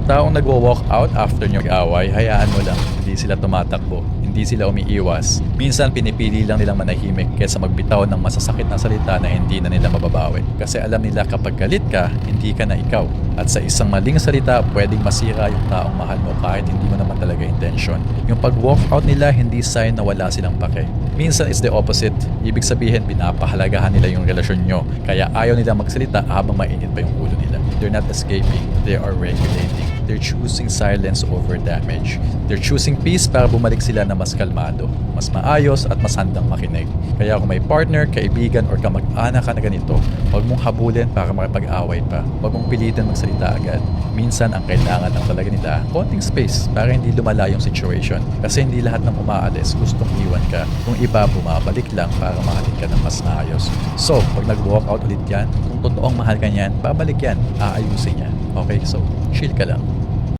taong nagwo-walk out after nyo mag-away, hayaan mo lang, hindi sila tumatakbo, hindi sila umiiwas. Minsan pinipili lang nilang manahimik kaysa magbitaw ng masasakit na salita na hindi na nila mababawi. Kasi alam nila kapag galit ka, hindi ka na ikaw. At sa isang maling salita, pwedeng masira yung taong mahal mo kahit hindi mo naman talaga intention. Yung pag-walk out nila, hindi sign na wala silang pake. Minsan it's the opposite. Ibig sabihin, pinapahalagahan nila yung relasyon nyo. Kaya ayaw nila magsalita habang mainit pa yung ulo nila. They're not escaping, they are regulating. They're choosing silence over damage. They're choosing peace para bumalik sila na mas kalmado, mas maayos at mas handang makinig. Kaya kung may partner, kaibigan or kamag-anak ka na ganito, huwag mong habulin para makipag-away pa. Huwag mong pilitin magsalita agad. Minsan ang kailangan lang talaga nila, konting space para hindi lumala yung situation. Kasi hindi lahat ng umaalis gustong iwan ka. Kung iba, bumabalik lang para mahalin ka ng mas maayos. So, pag nag-walk out ulit yan, kung totoong mahal ka niyan, babalik yan, aayusin niya. Okay, so chill ka lang.